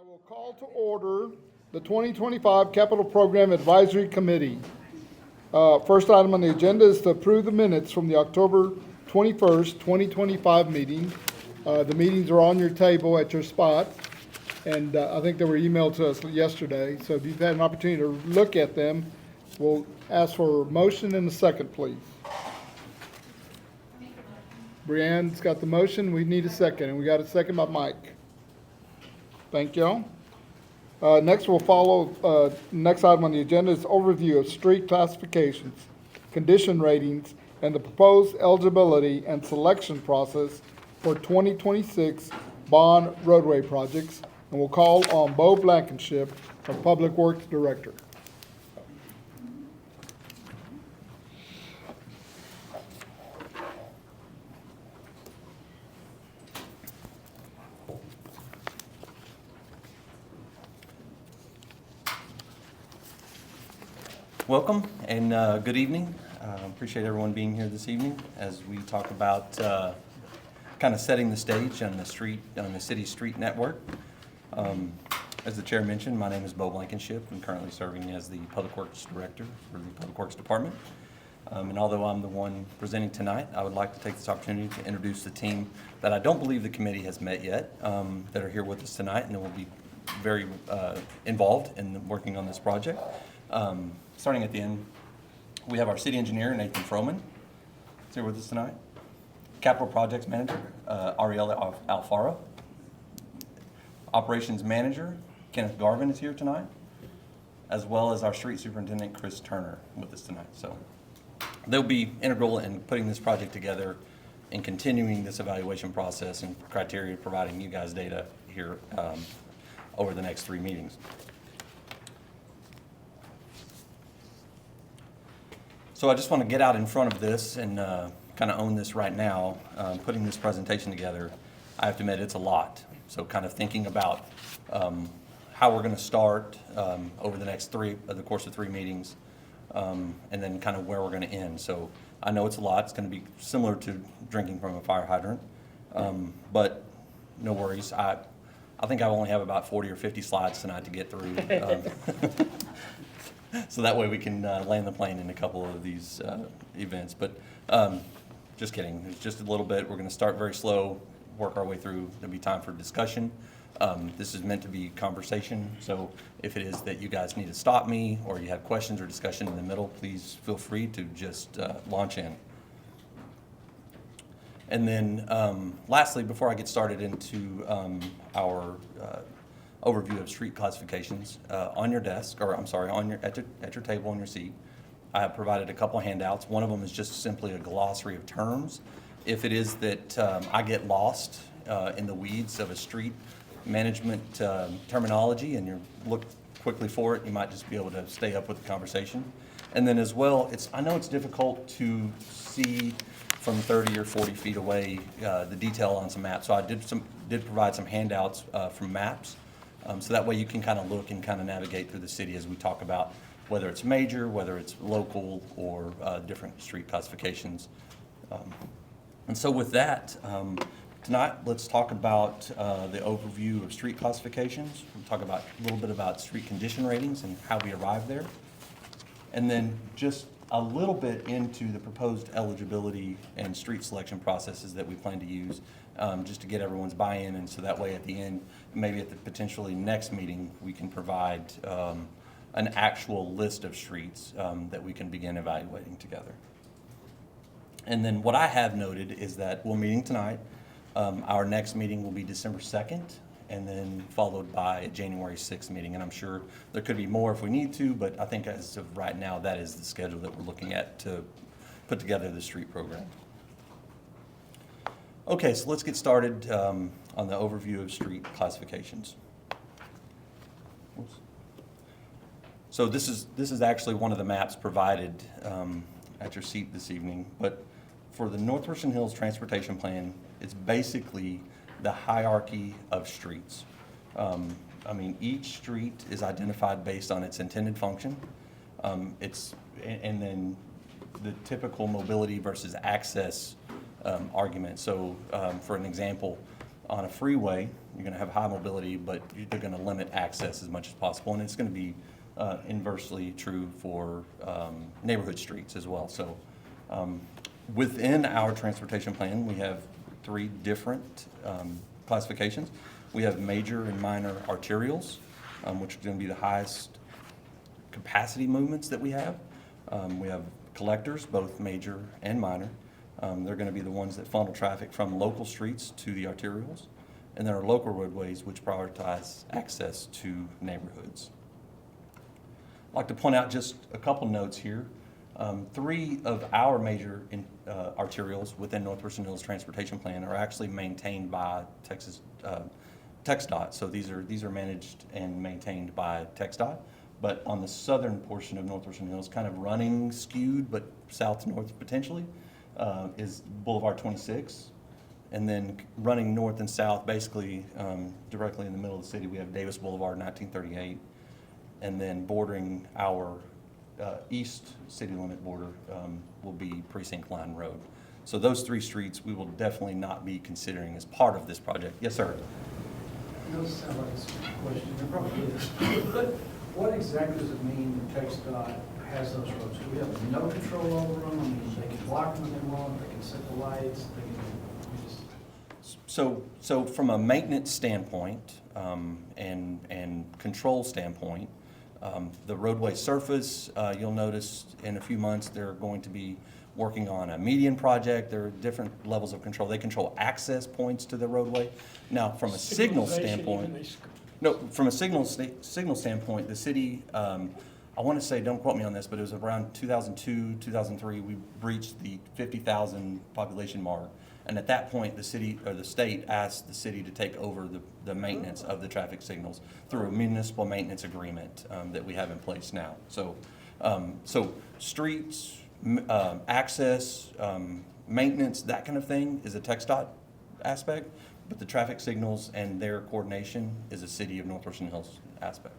will call to order the 2025 Capital Program Advisory Committee. First item on the agenda is to approve the minutes from the October 21st, 2025 meeting. The meetings are on your table at your spot, and I think they were emailed to us yesterday. So if you've had an opportunity to look at them, we'll ask for a motion and a second, please. Brianne's got the motion. We need a second, and we got a second by Mike. Thank you. Next, we'll follow, next item on the agenda is overview of street classifications, condition ratings, and the proposed eligibility and selection process for 2026 bond roadway projects. And we'll call on Bo Blankenship, our Public Works Director. Welcome and good evening. Appreciate everyone being here this evening as we talk about kind of setting the stage on the city street network. As the chair mentioned, my name is Bo Blankenship. I'm currently serving as the Public Works Director for the Public Works Department. And although I'm the one presenting tonight, I would like to take this opportunity to introduce the team that I don't believe the committee has met yet, that are here with us tonight and that will be very involved in working on this project. Starting at the end, we have our city engineer, Nathan Froman, is here with us tonight. Capital Projects Manager, Ariella Alfaro. Operations Manager, Kenneth Garvin is here tonight, as well as our Street Superintendent, Chris Turner, with us tonight. So they'll be integral in putting this project together and continuing this evaluation process and criteria, providing you guys data here over the next 3 meetings. So I just want to get out in front of this and kind of own this right now. Putting this presentation together, I have to admit it's a lot. So kind of thinking about how we're going to start over the next the course of 3 meetings, and then kind of where we're going to end. So I know it's a lot. It's going to be similar to drinking from a fire hydrant, but no worries. I think I only have about 40 or 50 slides tonight to get through. So that way we can land the plane in a couple of these events. But just kidding, it's just a little bit. We're going to start very slow, work our way through. There'll be time for discussion. This is meant to be conversation. So if it is that you guys need to stop me or you have questions or discussion in the middle, please feel free to just launch in. And then lastly, before I get started into our overview of street classifications, on your desk, or I'm sorry, at your table on your seat, I have provided a couple of handouts. One of them is just simply a glossary of terms. If it is that I get lost in the weeds of a street management terminology and you look quickly for it, you might just be able to stay up with the conversation. And then as well, I know it's difficult to see from 30 or 40 feet away the detail on some maps. So I did provide some handouts from maps. So that way you can kind of look and kind of navigate through the city as we talk about whether it's major, whether it's local, or different street classifications. And so with that, tonight let's talk about the overview of street classifications. We'll talk about a little bit about street condition ratings and how we arrived there. And then just a little bit into the proposed eligibility and street selection processes that we plan to use, just to get everyone's buy-in, and so that way at the end, maybe at the potentially next meeting, we can provide an actual list of streets that we can begin evaluating together. And then what I have noted is that we're meeting tonight. Our next meeting will be December 2nd, and then followed by a January 6th meeting. And I'm sure there could be more if we need to, but I think as of right now, that is the schedule that we're looking at to put together the street program. Okay, so let's get started on the overview of street classifications. Oops. So this is actually one of the maps provided at your seat this evening, but for the North Richland Hills Transportation Plan, it's basically the hierarchy of streets. I mean, each street is identified based on its intended function. And then the typical mobility versus access argument. So for an example, On a freeway, you're gonna have high mobility, but they're gonna limit access as much as possible, and it's gonna be inversely true for neighborhood streets as well. So within our transportation plan, we have three different classifications. We have major and minor arterials, which are gonna be the highest capacity movements that we have. We have collectors, both major and minor. They're going to be the ones that funnel traffic from local streets to the arterials. And there are local roadways which prioritize access to neighborhoods. I'd like to point out just a couple notes here. Three of our major arterials within North Richland Hills Transportation Plan are actually maintained by TxDOT. So these are managed and maintained by TxDOT. But on the southern portion of North Richland Hills, kind of running skewed, but south-north potentially, is Boulevard 26. And then running north and south, basically directly in the middle of the city, we have Davis Boulevard, 1938. And then bordering our east city limit border will be Precinct Line Road. So those three streets we will definitely not be considering as part of this project. Yes, sir? I know this sounds like a stupid question, it probably is, but what exactly does it mean that TxDOT has those roads? Do we have no control over them? I mean, they can block them if they want, they can set the lights, they can, we just... So from a maintenance standpoint and control standpoint, the roadway surface, you'll notice in a few months they're going to be working on a median project. There are different levels of control. They control access points to the roadway. Now, from a signal standpoint, no, from a signal standpoint, the city, I want to say, don't quote me on this, but it was around 2002, 2003, we breached the 50,000 population mark. And at that point, the city or the state asked the city to take over the maintenance of the traffic signals through a municipal maintenance agreement that we have in place now. So, streets, access, maintenance, that kind of thing is a TxDOT aspect, but the traffic signals and their coordination is a city of North Richland Hills aspect.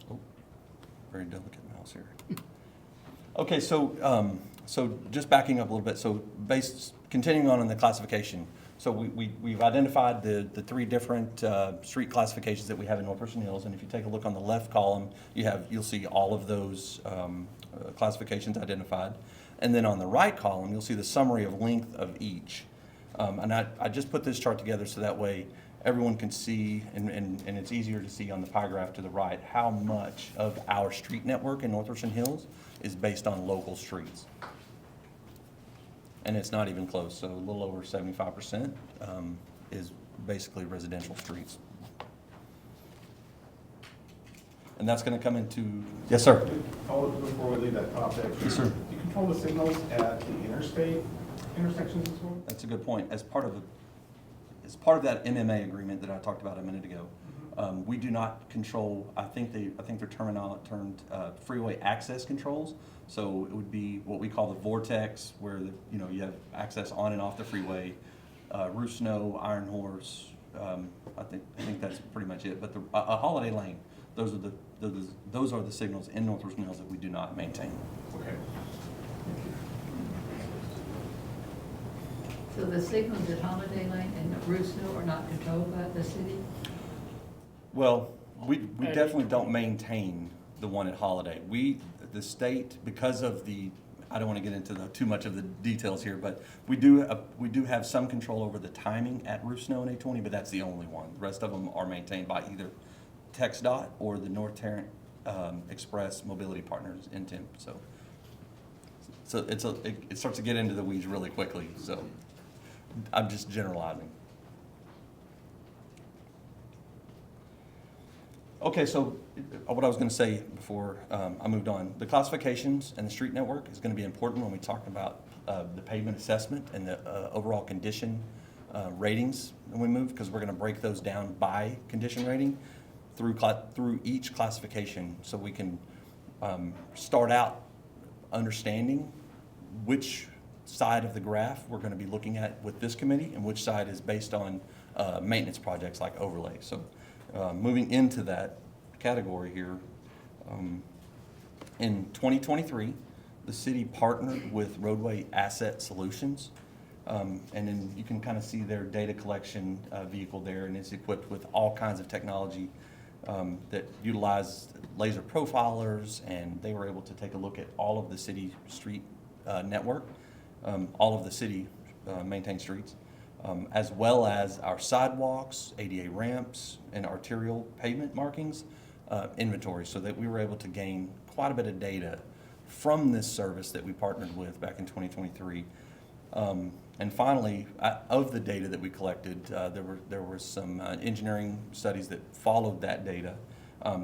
Oh, very delicate mouse here. Okay, so just backing up a little bit. So continuing on in the classification. So we've identified the three different street classifications that we have in North Richland Hills, and if you take a look on the left column, you'll see all of those classifications identified, and then on the right column you'll see the summary of length of each. And I just put this chart together so that way everyone can see, and it's easier to see on the pie graph to the right, how much of our street network in North Richland Hills is based on local streets. And it's not even close, so a little over 75% is basically residential streets. And that's going to come into, yes, sir. Before we leave that topic. Yes, sir. Do you control the signals at the interstate intersections as well? That's a good point. As part of that MMA agreement that I talked about a minute ago, we do not control. I think they're termed freeway access controls. So it would be what we call the vortex, where you have access on and off the freeway. Roof Snow, Iron Horse. I think that's pretty much it. But a holiday lane. Those are the signals in North Richland Hills that we do not maintain. Okay. So the signals at Holiday Lane and Roof Snow are not controlled by the city? Well, we definitely don't maintain the one at Holiday. The state, because of I don't want to get into too much of the details here, but we do have some control over the timing at Roof Snow and 820, but that's the only one. The rest of them are maintained by either TxDOT or the North Tarrant Express Mobility Partners in TIMP. So it starts to get into the weeds really quickly. So I'm just generalizing. Okay, so what I was going to say before I moved on, the classifications and the street network is going to be important when we talk about the pavement assessment and the overall condition ratings when we move, because we're going to break those down by condition rating through each classification, so we can start out understanding which side of the graph we're going to be looking at with this committee and which side is based on maintenance projects like overlay. So moving into that category here, in 2023, the city partnered with Roadway Asset Solutions. And then you can kind of see their data collection vehicle there, and it's equipped with all kinds of technology that utilize laser profilers, and they were able to take a look at all of the city street network, all of the city maintained streets, as well as our sidewalks, ADA ramps, and arterial pavement markings inventory, so that we were able to gain quite a bit of data from this service that we partnered with back in 2023. And finally, of the data that we collected, there were some engineering studies that followed that data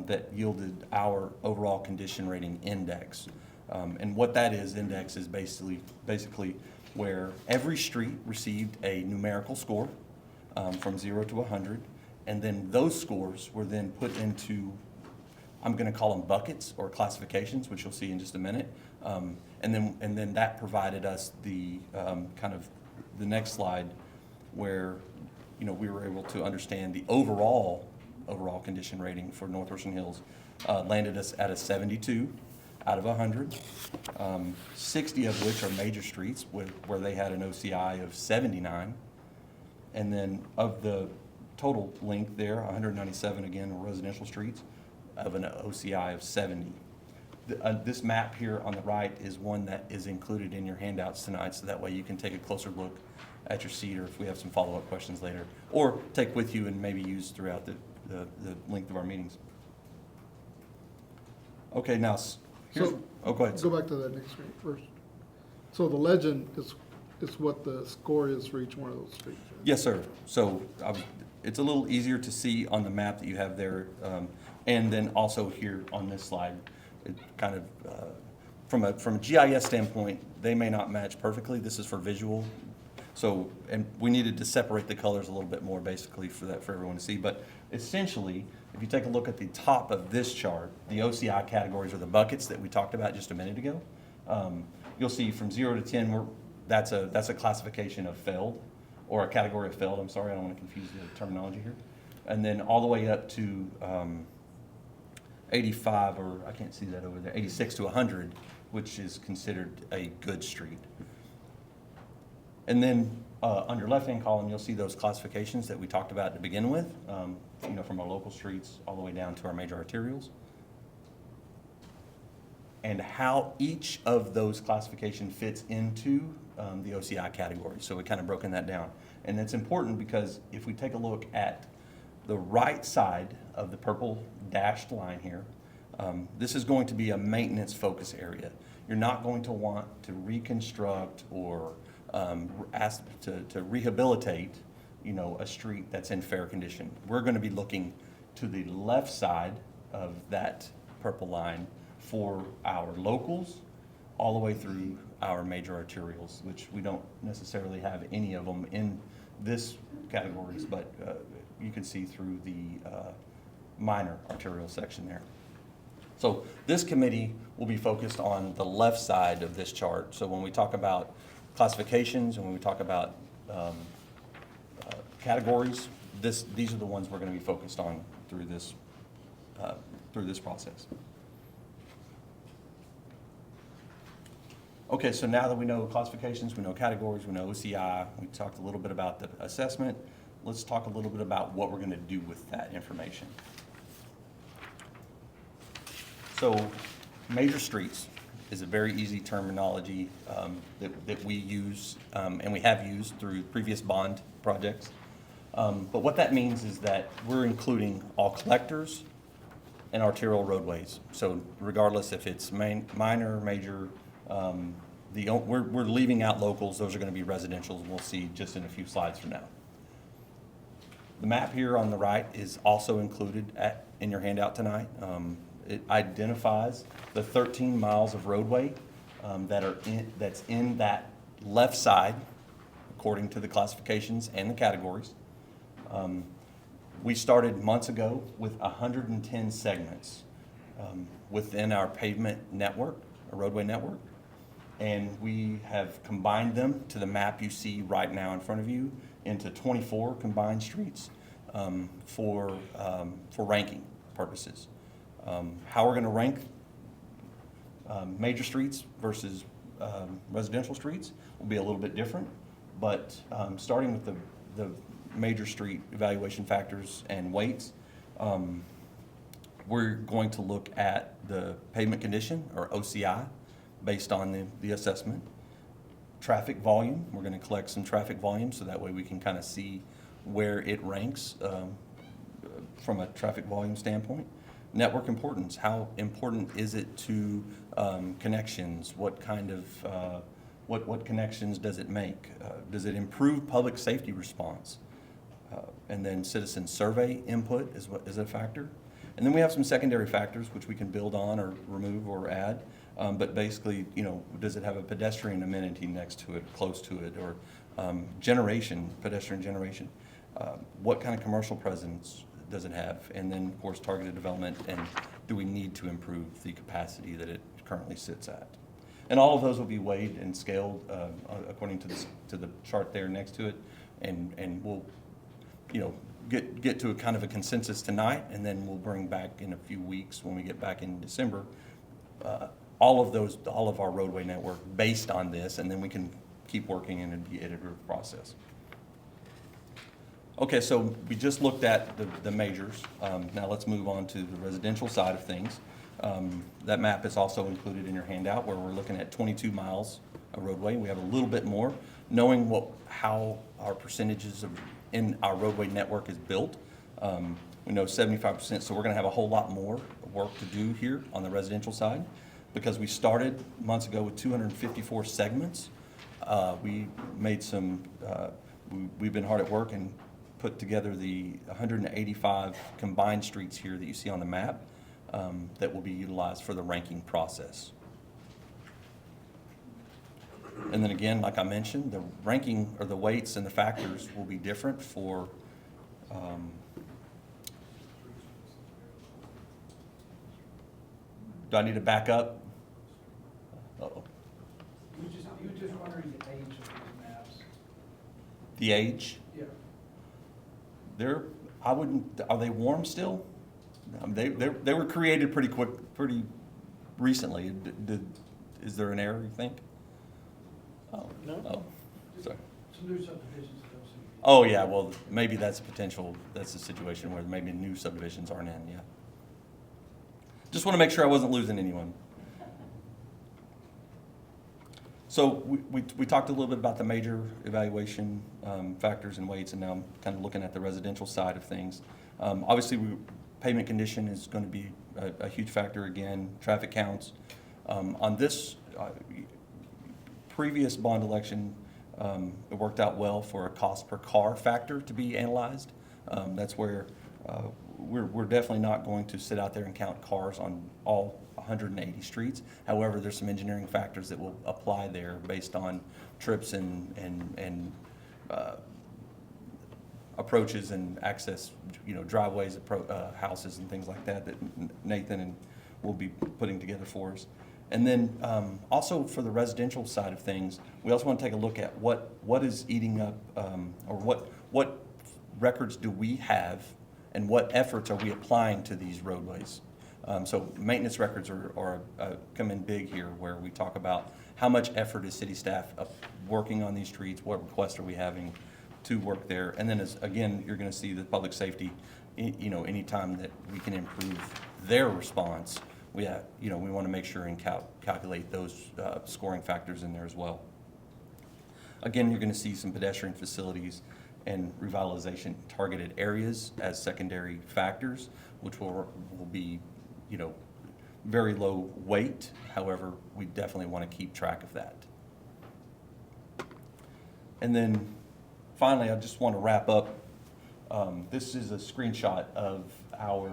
that yielded our overall condition rating index. And what that index is basically where every street received a numerical score from 0 to 100, and then those scores were then put into, I'm going to call them buckets or classifications, which you'll see in just a minute. And then that provided us the kind of the next slide where, you know, we were able to understand the overall condition rating for North Richland Hills landed us at a 72 out of 100, 60 of which are major streets where they had an OCI of 79. And then of the total length there, 197 again were residential streets of an OCI of 70. This map here on the right is one that is included in your handouts tonight, so that way you can take a closer look at your seat, or if we have some follow-up questions later, or take with you and maybe use throughout the length of our meetings. Okay, now, here's, So, go ahead. Go back to that next screen first. So the legend is what the score is for each one of those streets, right? Yes, sir. So it's a little easier to see on the map that you have there, and then also here on this slide. It kind of, from a GIS standpoint, they may not match perfectly. This is for visual. So, and we needed to separate the colors a little bit more basically for everyone to see. But essentially, if you take a look at the top of this chart, the OCI categories are the buckets that we talked about just a minute ago. You'll see from 0 to 10, that's a classification of failed, or a category of failed. I'm sorry, I don't want to confuse the terminology here. And then all the way up to 85, or I can't see that over there, 86 to 100, which is considered a good street. And then on your left-hand column, you'll see those classifications that we talked about to begin with, you know, from our local streets all the way down to our major arterials, and how each of those classifications fits into the OCI category. So we kind of broken that down. And it's important because if we take a look at the right side of the purple dashed line here, this is going to be a maintenance focus area. You're not going to want to reconstruct or ask to rehabilitate, you know, a street that's in fair condition. We're going to be looking to the left side of that purple line for our locals all the way through our major arterials, which we don't necessarily have any of them in this categories, but you can see through the minor arterial section there. So this committee will be focused on the left side of this chart. So when we talk about classifications and when we talk about categories, these are the ones we're going to be focused on through this process. Okay, so now that we know classifications, we know categories, we know OCI, we talked a little bit about the assessment. Let's talk a little bit about what we're going to do with that information. So, major streets is a very easy terminology that we use and we have used through previous bond projects. But what that means is that we're including all collectors and arterial roadways. So regardless if it's minor, major, we're leaving out locals. Those are going to be residentials. We'll see just in a few slides from now. The map here on the right is also included in your handout tonight. It identifies the 13 miles of roadway that's in that left side, according to the classifications and the categories. We started months ago with 110 segments within our pavement network, a roadway network, and we have combined them to the map you see right now in front of you into 24 combined streets for ranking purposes. How we're going to rank major streets versus residential streets will be a little bit different, but starting with the major street evaluation factors and weights, we're going to look at the pavement condition, or OCI, based on the assessment. Traffic volume, we're going to collect some traffic volume so that way we can kind of see where it ranks from a traffic volume standpoint. Network importance, how important is it to connections? What kind of, what connections does it make? Does it improve public safety response? And then citizen survey input is a factor. And then we have some secondary factors which we can build on or remove or add. But basically, you know, does it have a pedestrian amenity next to it, close to it, or pedestrian generation? What kind of commercial presence does it have? And then, of course, targeted development, and do we need to improve the capacity that it currently sits at? And all of those will be weighed and scaled according to the chart there next to it, and we'll, you know, get to a kind of a consensus tonight, and then we'll bring back in a few weeks when we get back in December all of our roadway network based on this, and then we can keep working in the iterative process. Okay, so we just looked at the majors. Now let's move on to the residential side of things. That map is also included in your handout, where we're looking at 22 miles of roadway. We have a little bit more. Knowing how our percentages in our roadway network is built, we know 75%, so we're going to have a whole lot more work to do here on the residential side, because we started months ago with 254 segments. We made some, we've been hard at work and put together the 185 combined streets here that you see on the map that will be utilized for the ranking process. And then again, like I mentioned, the ranking, or the weights and the factors, will be different for do I need to back up? Uh-oh. You were just wondering the age of these maps. The age? Yeah. Are they warm still? They were created pretty recently. Is there an error, you think? Oh, No. Oh, sorry. Some new subdivisions that don't seem to be. Oh, yeah, well, maybe that's a situation where maybe new subdivisions aren't in, yeah. Just want to make sure I wasn't losing anyone. So we talked a little bit about the major evaluation factors and weights, and now I'm kind of looking at the residential side of things. Obviously, pavement condition is going to be a huge factor again, traffic counts. On this previous bond election, it worked out well for a cost per car factor to be analyzed. That's where we're definitely not going to sit out there and count cars on all 180 streets. However, there's some engineering factors that will apply there based on trips and approaches and access, you know, driveways, houses and things like that Nathan will be putting together for us. And then also for the residential side of things, we also want to take a look at what is eating up, or what records do we have, and what efforts are we applying to these roadways. So maintenance records come in big here, where we talk about how much effort is city staff working on these streets, what requests are we having to work there. And then again, you're going to see the public safety, you know, anytime that we can improve their response, we want to make sure and calculate those scoring factors in there as well. Again, you're going to see some pedestrian facilities and revitalization targeted areas as secondary factors, which will be, you know, very low weight. However, we definitely want to keep track of that. And then finally, I just want to wrap up. This is a screenshot of our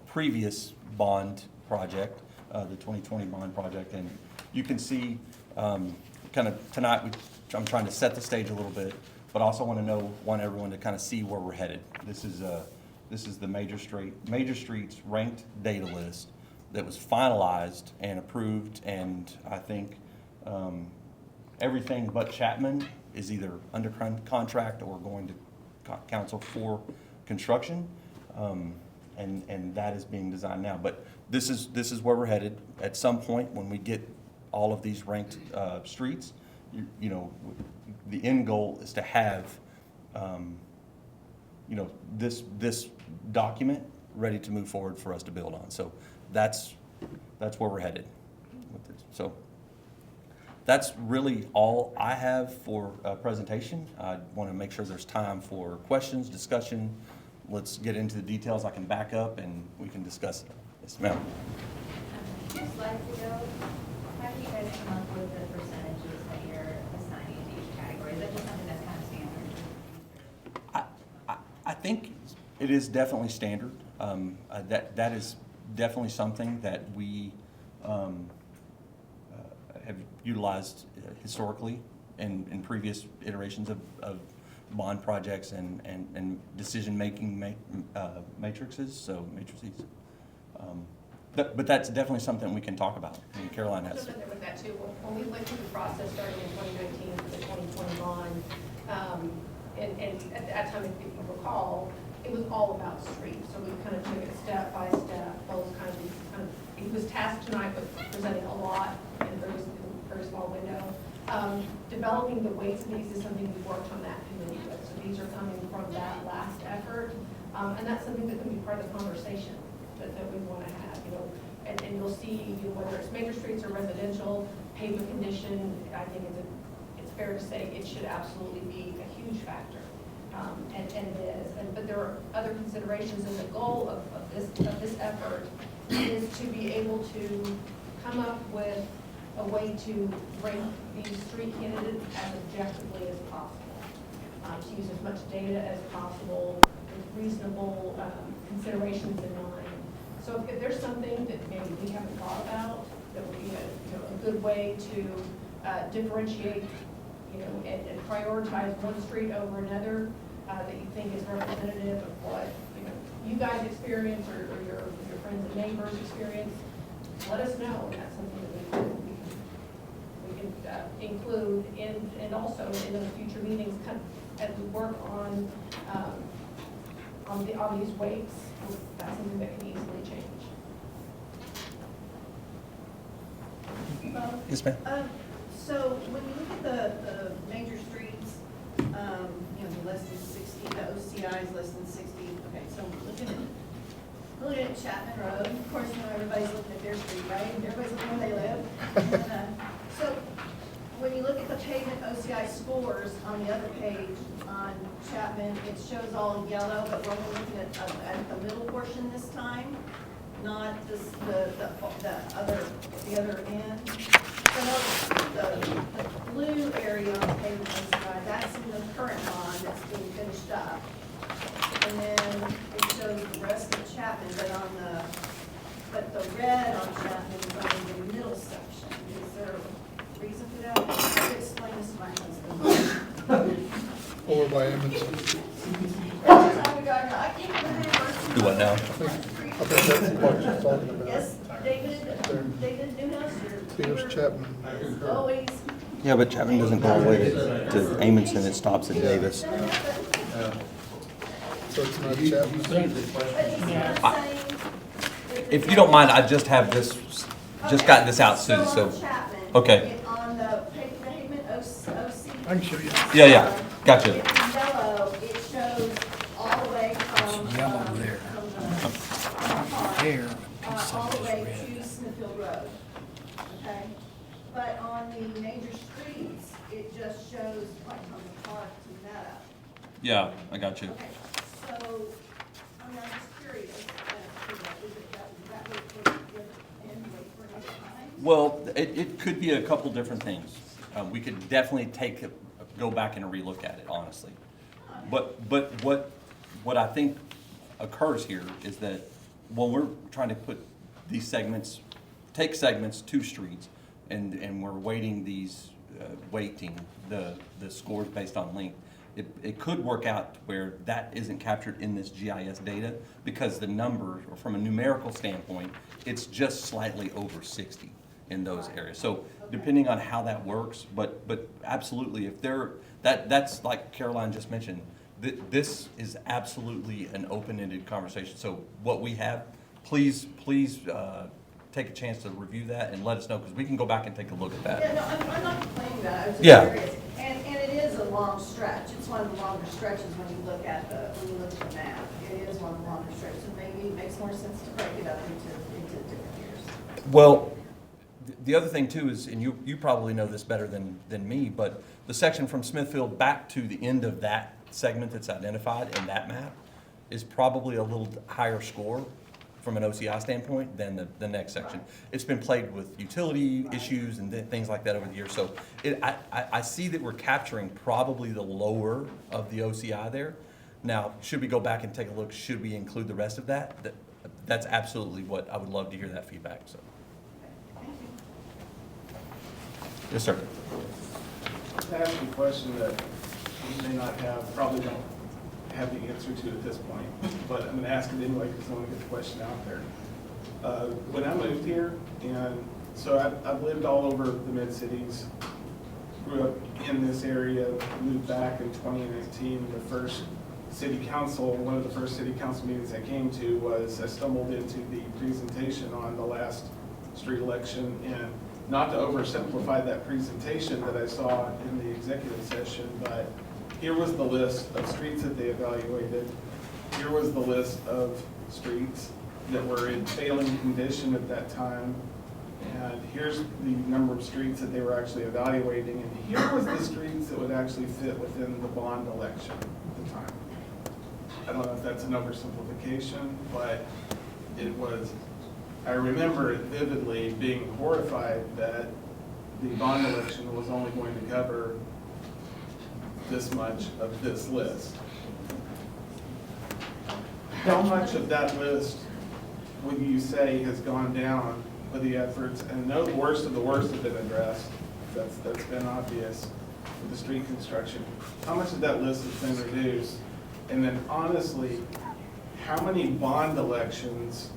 previous bond project, the 2020 bond project, and you can see kind of tonight I'm trying to set the stage a little bit, but also want everyone to kind of see where we're headed. This is the major streets ranked data list that was finalized and approved, and I think everything but Chapman is either under contract or going to council for construction. and that is being designed now. But this is where we're headed. At some point, when we get all of these ranked streets, you know, the end goal is to have, you know, this document ready to move forward for us to build on. So that's where we're headed with this. So that's really all I have for a presentation. I want to make sure there's time for questions, discussion. Let's get into the details. I can back up and we can discuss it. Yes, ma'am. 2 slides ago, how do you guys come up with the percentages that you're assigning to each category? Is that just something that's kind of standard? I think it is definitely standard. That is definitely something that we have utilized historically in previous iterations of bond projects and decision-making matrices. But that's definitely something we can talk about. I mean, Caroline has. Jump in there with that too. When we went through the process starting in 2019 for the 2020 bond, and at that time, if you recall, it was all about streets. So we kind of took it step by step. Those he was tasked tonight with presenting a lot in a very small window. Developing the weights of these is something we worked on that committee with. So these are coming from that last effort, and that's something that can be part of the conversation that we want to have. You know, and you'll see, you know, whether it's major streets or residential pavement condition. I think it's fair to say it should absolutely be a huge factor, and it is. But there are other considerations, and the goal of this effort is to be able to come up with a way to rank these street candidates as objectively as possible, to use as much data as possible with reasonable considerations in mind. So if there's something that maybe we haven't thought about, that would be a good way to differentiate, and prioritize one street over another, that you think is representative of what you guys experience or your friends and neighbors experience, let us know. And that's something that we can include and also in those future meetings as we work on these weights. That's something that can easily change. Yes, ma'am. So when you look at the major streets, the less than 60, the OCI is less than 60. Okay, so looking at Chapman Road, of course, everybody's looking at their street, right? Everybody's looking where they live. So when you look at the pavement OCI scores on the other page on Chapman, it shows all yellow, but we're only looking at the middle portion this time, not this, the other end. So the blue area on pavement OCI, that's in the current bond that's being finished up. And then it shows the rest of Chapman, but the red on Chapman is only the middle section. Is there a reason for that? I could explain this to my husband. Over by Emmons. Every time we go, I can't remember. Do what now? I think that's the part she's talking about. Yes, David Newhouse, There's Chapman. always. Yeah, but Chapman doesn't go all the way to Amundsen. It stops at Davis. So it's not Chapman. But you see what I'm saying? If you don't mind, I just have this, just got this out soon, so. on Chapman, Okay. on the pavement OC. I can show you. Yeah, gotcha. It's yellow, it shows all the way from. It's yellow there. There, a piece All of the it way is red. to Smithfield Road, okay? But on the major streets, it just shows like from the park to Meadow. Yeah, I got you. Okay, so, I'm just curious, is it that way for another time? Well, it could be a couple different things. We could definitely go back and relook at it, honestly. But what I think occurs here is that when we're trying to put these segments, take segments to streets, and we're weighting these, weighting the scores based on length, it could work out where that isn't captured in this GIS data because the number, or from a numerical standpoint, it's just slightly over 60 in those areas. So depending on how that works, but absolutely, if that's like Caroline just mentioned, This is absolutely an open-ended conversation. So what we have, please take a chance to review that and let us know, because we can go back and take a look at Yeah, that. no, I'm not complaining about it, I was just Yeah. curious. And it is a long stretch, it's one of the longer stretches when you look at the map. It is one of the longer stretches, so maybe it makes more sense to break it up into different years. Well, the other thing too is, and you probably know this better than me, but the section from Smithfield back to the end of that segment that's identified in that map is probably a little higher score from an OCI standpoint than the next section. It's been plagued with utility issues and things like that over the years. So I see that we're capturing probably the lower of the OCI there. Now, should we go back and take a look? Should we include the rest of that? That's absolutely what I would love to hear that feedback. So, yes, sir. Can I ask you a question that you may not have, probably don't have the answer to at this point, but I'm going to ask it anyway because I want to get the question out there. When I moved here, and so I've lived all over the mid-cities, grew up in this area, moved back in 2019. The first city council, one of the first city council meetings I came to was I stumbled into the presentation on the last street election, and not to oversimplify that presentation that I saw in the executive session, but here was the list of streets that they evaluated. Here was the list of streets that were in failing condition at that time. And here's the number of streets that they were actually evaluating. And here was the streets that would actually fit within the bond election at the time. I don't know if that's an oversimplification, but it was, I remember it vividly being horrified that the bond election was only going to cover this much of this list. How much of that list would you say has gone down with the efforts? And no, the worst of the worst have been addressed. That's been obvious with the street construction. How much of that list has been reduced? And then honestly, how many bond elections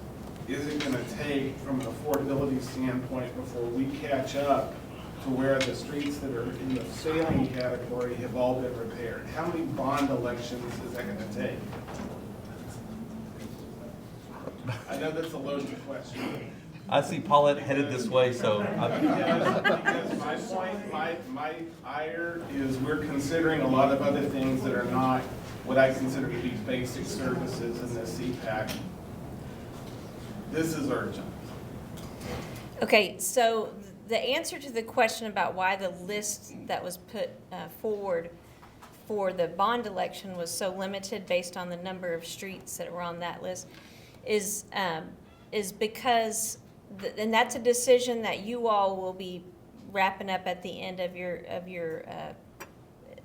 is it going to take from an affordability standpoint before we catch up to where the streets that are in the failing category have all been repaired? How many bond elections is that going to take? I know that's a loaded question. I see Paulette headed this way, so. Because my point, my ire is we're considering a lot of other things that are not what I consider to be basic services in this CPAC. This is urgent. Okay, so the answer to the question about why the list that was put forward for the bond election was so limited based on the number of streets that were on that list is because, and that's a decision that you all will be wrapping up at the end of your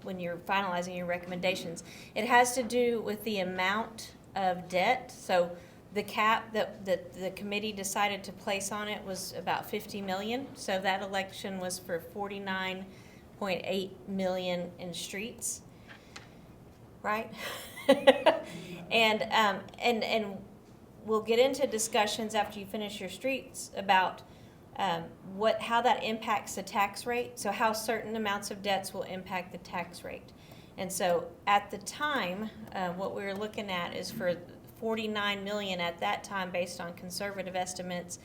when you're finalizing your recommendations. It has to do with the amount of debt. So the cap that the committee decided to place on it was about 50 million. So that election was for 49.8 million in streets, right? and we'll get into discussions after you finish your streets about how that impacts the tax rate. So how certain amounts of debts will impact the tax rate. And so at the time, what we were looking at is for 49 million at that time, based on conservative estimates,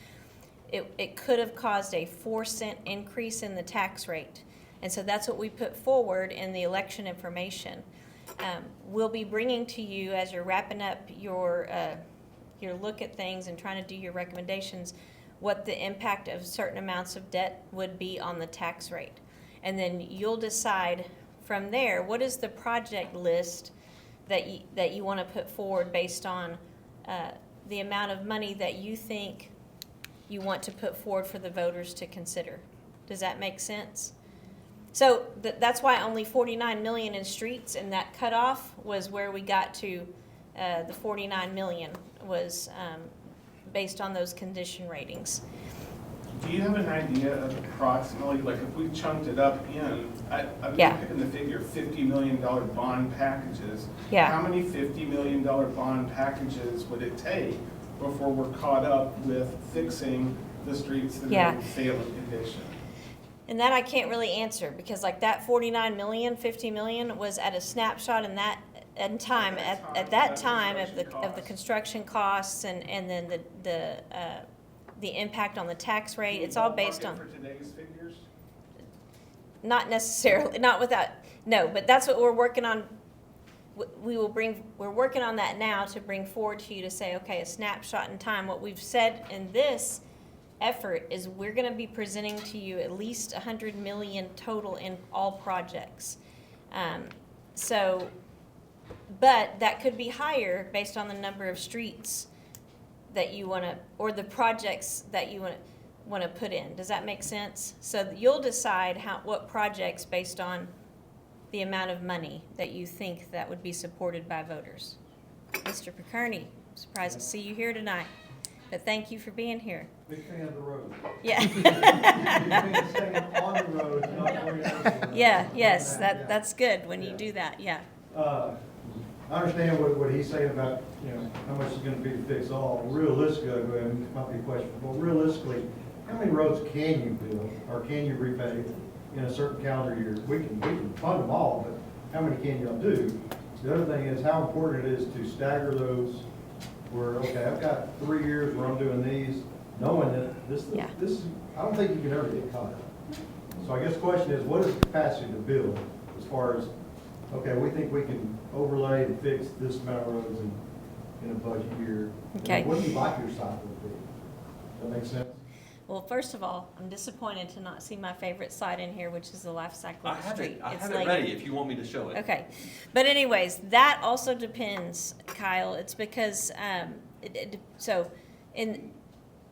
it could have caused a 4-cent increase in the tax rate. And so that's what we put forward in the election information. We'll be bringing to you, as you're wrapping up your look at things and trying to do your recommendations, what the impact of certain amounts of debt would be on the tax rate. And then you'll decide from there, what is the project list that you want to put forward based on the amount of money that you think you want to put forward for the voters to consider. Does that make sense? So that's why only 49 million in streets, and that cutoff was where we got to the 49 million was based on those condition ratings. Do you have an idea of approximately, like if we chunked it up in, I'm Yeah. picking the figure, $50 million bond packages. Yeah. How many $50 million bond packages would it take before we're caught up with fixing the streets that Yeah. are in failing condition? And that I can't really answer because like that 49 million, 50 million was at a snapshot, and and time, at that time of the construction costs and then the impact on the tax rate, it's all based on. For today's figures? Not necessarily, not without, no, but that's what we're working on. We're working on that now to bring forward to you to say, okay, a snapshot in time. What we've said in this effort is we're gonna be presenting to you at least 100 million total in all projects. But that could be higher based on the number of streets that you wanna, or the projects that you wanna put in. Does that make sense? So you'll decide what projects based on the amount of money that you think that would be supported by voters. Mr. Pickerney, surprised to see you here tonight, but thank you for being here. Big fan of the road. Yeah. Big fan of staying on the road, not worrying about the road. Yeah, yes, that's good when you do that, yeah. I understand what he's saying about, how much is gonna be to fix all. Realistically, it might be a question, but realistically, how many roads can you build, or can you repave in a certain calendar year? We can fund them all, but how many can y'all do? The other thing is how important it is to stagger those where, okay, I've got 3 years where I'm doing these, knowing that this, I don't think you can ever get caught up. So I guess the question is, what is the capacity to build as far as, okay, we think we can overlay and fix this amount of roads in a budget year. Okay. What do you like your cycle to be? Does that make sense? Well, first of all, I'm disappointed to not see my favorite slide in here, which is the life cycle I of the have street. it, I It's have it later. ready if you want me to show it. Okay, but anyways, that also depends, Kyle. It's because so in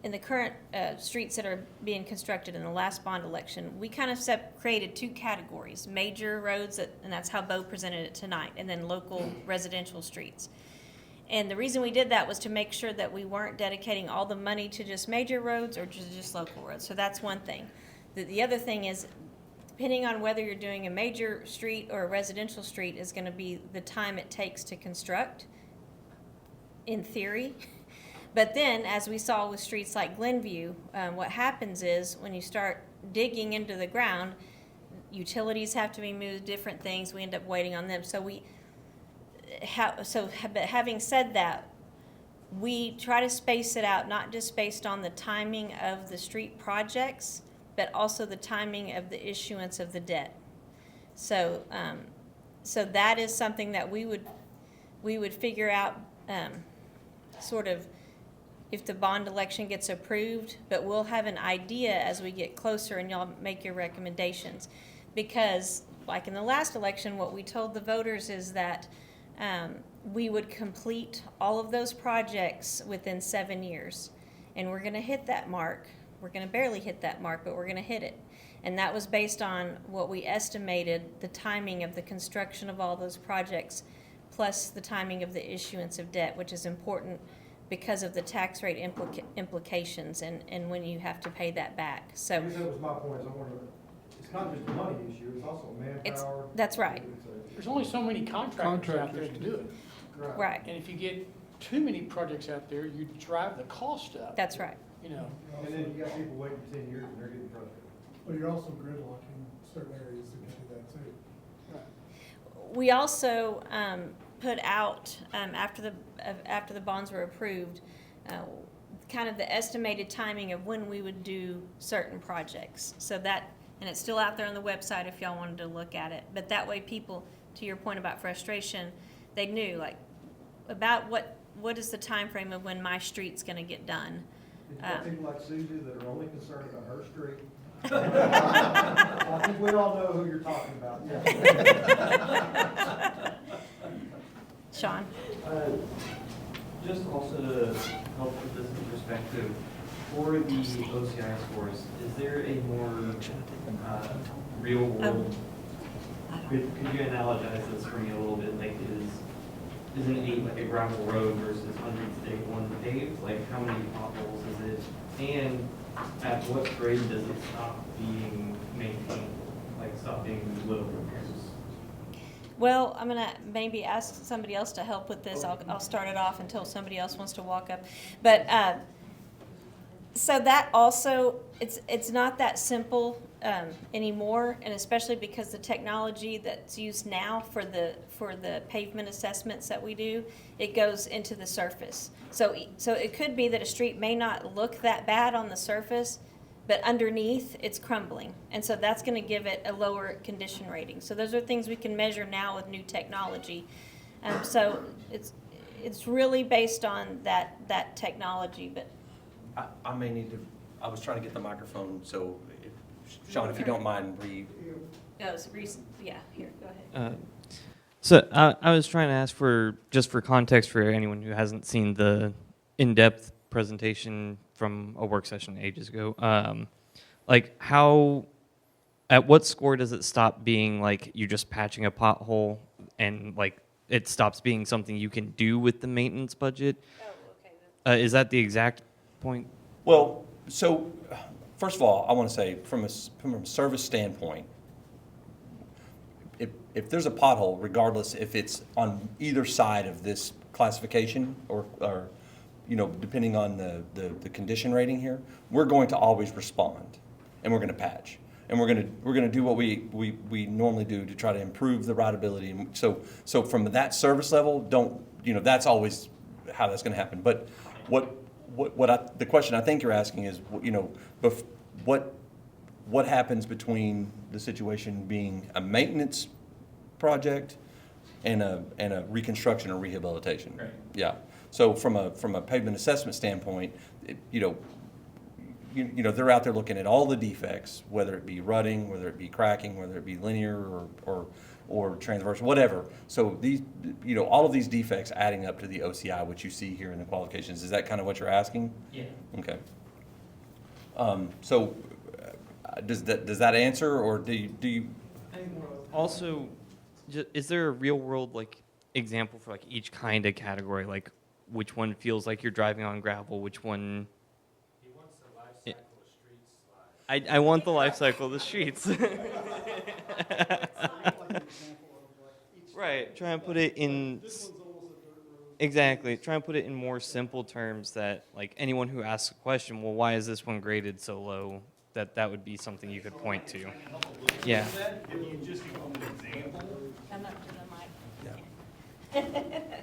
the current streets that are being constructed in the last bond election, we kind of created 2 categories: major roads, and that's how Bo presented it tonight, and then local residential streets. And the reason we did that was to make sure that we weren't dedicating all the money to just major roads or just local roads. So that's one thing. The other thing is, depending on whether you're doing a major street or a residential street, is going to be the time it takes to construct, in theory. But then, as we saw with streets like Glenview, what happens is when you start digging into the ground, utilities have to be moved, different things, we end up waiting on them. But having said that, we try to space it out, not just based on the timing of the street projects, but also the timing of the issuance of the debt. So that is something that we would figure out, sort of, if the bond election gets approved, but we'll have an idea as we get closer and y'all make your recommendations. Because, like in the last election, what we told the voters is that we would complete all of those projects within 7 years. And we're gonna hit that mark. We're gonna barely hit that mark, but we're gonna hit it. And that was based on what we estimated the timing of the construction of all those projects, plus the timing of the issuance of debt, which is important because of the tax rate implications and when you have to pay that back. So I guess that was my point, is it's not just a money issue, it's also manpower. That's right. There's only so many contractors out there to Contractors. do it. Right, And if you get too many projects out there, you drive the cost up. that's right. You know, And then you got people waiting 10 years and they're getting frustrated. Well, you're also gridlocking certain areas to do that too. We also put out, after the bonds were approved, kind of the estimated timing of when we would do certain projects. So that, and it's still out there on the website if y'all wanted to look at it. But that way people, to your point about frustration, they knew, like, about what is the time frame of when my street's gonna get done. You've got people like Susie that are only concerned about her street. I think we all know who you're talking about. Sean? Just also to help put this in perspective, for the OCI scores, is there a more real world, could you analogize this for me a little bit? Like, is an 8 like a gravel road versus 100 stick, 1 paved? Like, how many potholes is it? And at what grade does it stop being maintained? Like, stop being little repairs? Well, I'm gonna maybe ask somebody else to help with this. I'll start it off until somebody else wants to walk up. But so that also, it's not that simple anymore, and especially because the technology that's used now for the pavement assessments that we do, it goes into the surface. So it could be that a street may not look that bad on the surface, but underneath it's crumbling, and so that's going to give it a lower condition rating. So those are things we can measure now with new technology. So it's really based on that technology, but. I may need to, I was trying to get the microphone, so Sean, if you don't mind, Oh, it's recent. Yeah, here, go ahead. So I was trying to ask just for context for anyone who hasn't seen the in-depth presentation from a work session ages ago. Like at what score does it stop being like you're just patching a pothole and like it stops being something you can do with the maintenance budget? Oh, okay. Is that the exact point? well, so first of all, I want to say from a service standpoint, if there's a pothole, regardless if it's on either side of this classification or depending on the condition rating here, we're going to always respond and we're going to patch. And we're going to do what we normally do to try to improve the rideability. And so from that service level, that's always how that's going to happen. But the question I think you're asking is, what happens between the situation being a maintenance project and a reconstruction or rehabilitation? Right. Yeah. So from a pavement assessment standpoint, they're out there looking at all the defects, whether it be rutting, whether it be cracking, whether it be linear or transverse, whatever. So these, all of these defects adding up to the OCI, which you see here in the qualifications. Is that kind of what you're asking? Yeah. Okay. So does that answer, or do you? Also, is there a real world like example for like each kind of category? Like which one feels like you're driving on gravel? Which one? He wants the life cycle of streets. I want the life cycle of the streets. Right. Try and put it in. Exactly. Try and put it in more simple terms that like anyone who asks a question, well, why is this one graded so low? That would be something you could point to. Yeah. If you just give them an example. Come up to the mic.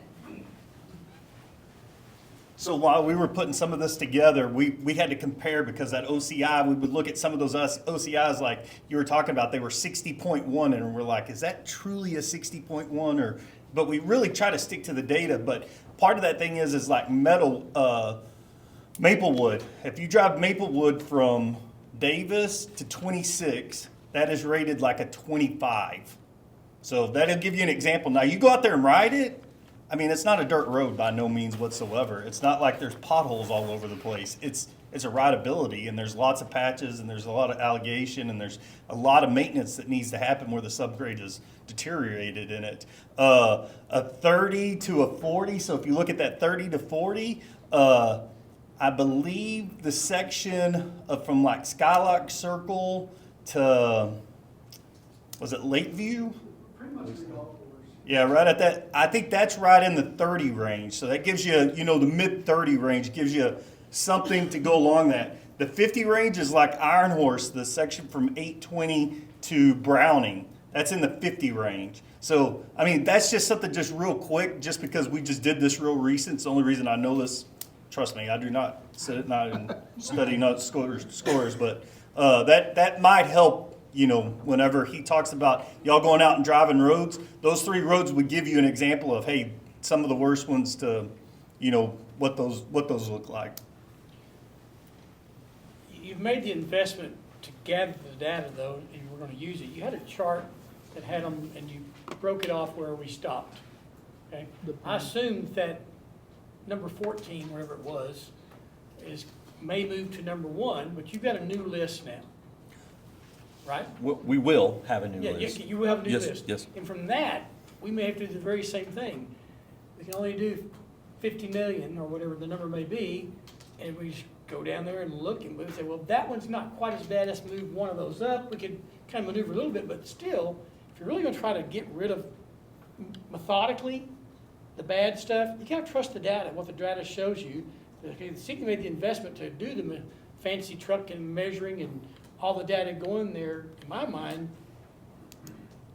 So while we were putting some of this together, we had to compare, because that OCI, we would look at some of those OCIs like you were talking about, they were 60.1, and we're like, is that truly a 60.1? But we really try to stick to the data. But part of that thing is like Maplewood. If you drive Maplewood from Davis to 26, that is rated like a 25. So that'll give you an example. Now you go out there and ride it. I mean, it's not a dirt road by no means whatsoever. It's not like there's potholes all over the place. It's a rideability, and there's lots of patches, and there's a lot of allegation, and there's a lot of maintenance that needs to happen where the subgrade is deteriorated in it. A 30 to a 40, so if you look at that 30 to 40, I believe the section from like Skylark Circle to, was it Lakeview? Pretty much the golf course. Yeah, right at that. I think that's right in the 30 range. So that gives you, the mid 30 range gives you something to go along that. The 50 range is like Iron Horse, the section from 820 to Browning. That's in the 50 range. So, I mean, that's just something just real quick, just because we just did this real recent. It's the only reason I know this. Trust me, I do not sit at night and study notes scores, but that might help. Whenever he talks about y'all going out and driving roads, those 3 roads would give you an example of, hey, some of the worst ones to, what those look like. You've made the investment to gather the data, though, and you were going to use it. You had a chart that had them, and you broke it off where we stopped. Okay, I assumed that number 14, wherever it was, may move to number 1, but you've got a new list now. Right? We will have a new list. Yeah, you will have a new list. Yes. And from that, we may have to do the very same thing. We can only do 50 million or whatever the number may be, and we just go down there and look and we say, well, that one's not quite as bad. Let's move one of those up. We could kind of maneuver a little bit, but still, if you're really going to try to get rid of methodically the bad stuff, you got to trust the data, what the data shows you. Okay, the city made the investment to do the fancy truck and measuring and all the data going there, in my mind,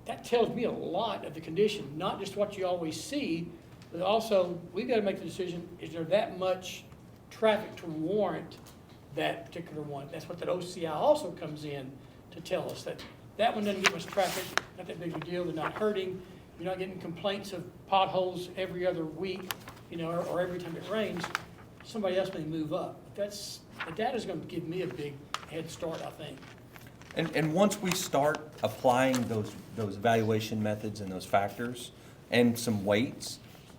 that tells me a lot of the condition, not just what you always see, but also, we've got to make the decision, is there that much traffic to warrant that particular one? That's what that OCI also comes in to tell us, that that one doesn't get much traffic, not that big a deal, they're not hurting, you're not getting complaints of potholes every other week, or every time it rains. Somebody else may move up. But the data's going to give me a big head start, I think. And once we start applying those evaluation methods and those factors and some weights,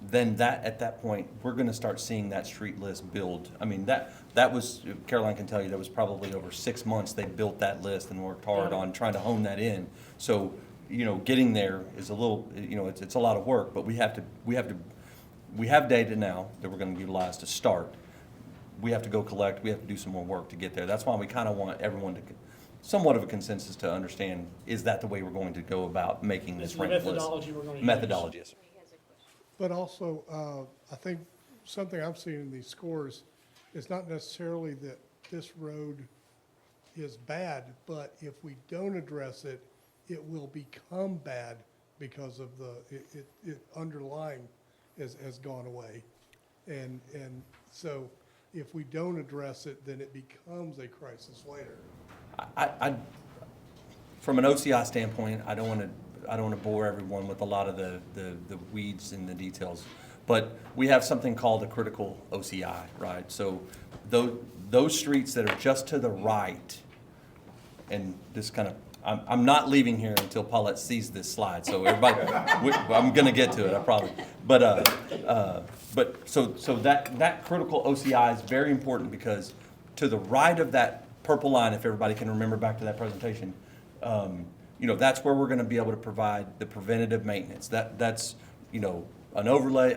then at that point, we're gonna start seeing that street list build. I mean, that was, Caroline can tell you, that was probably over 6 months they built that list and worked hard on trying to hone that in. So, getting there is a little, it's a lot of work, but we have data now that we're gonna utilize to start. We have to go collect, we have to do some more work to get there. That's why we kind of want everyone to, somewhat of a consensus to understand, is that the way we're going to go about making this ranked list? Methodology we're going to use. Methodology, yes, sir. But also, I think something I'm seeing in these scores is not necessarily that this road is bad, but if we don't address it, it will become bad because of it underlying has gone away. And so if we don't address it, then it becomes a crisis later. From an OCI standpoint, I don't want to bore everyone with a lot of the weeds and the details, but we have something called a critical OCI, right? So those streets that are just to the right, and this kind of, I'm not leaving here until Paulette sees this slide. So everybody, I'm going to get to it, I promise. But so that critical OCI is very important, because to the right of that purple line, if everybody can remember back to that presentation, that's where we're going to be able to provide the preventative maintenance. That's an overlay.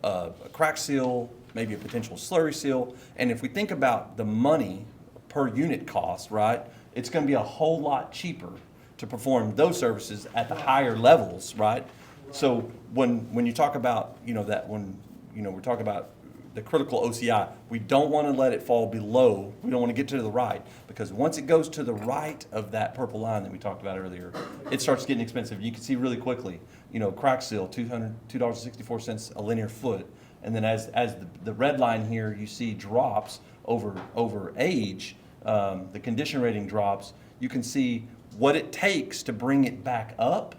A crack seal, maybe a potential slurry seal. And if we think about the money per unit cost, right, it's going to be a whole lot cheaper to perform those services at the higher levels, right? So when you talk about we're talking about the critical OCI, we don't want to let it fall below. We don't want to get to the right, because once it goes to the right of that purple line that we talked about earlier, it starts getting expensive. You can see really quickly, crack seal, $2.64 a linear foot. And then as the red line here, you see drops over age, the condition rating drops. You can see what it takes to bring it back up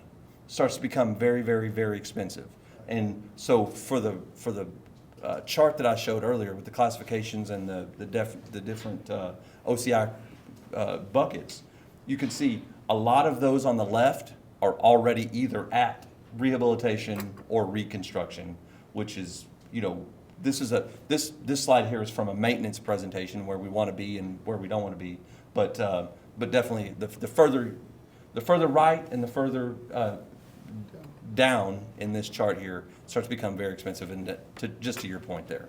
starts to become very, very, very expensive. And so for the chart that I showed earlier with the classifications and the different OCI buckets, you can see a lot of those on the left are already either at rehabilitation or reconstruction, which is, this slide here is from a maintenance presentation where we want to be and where we don't want to be, but definitely the further right and the further down in this chart here starts to become very expensive, and just to your point there.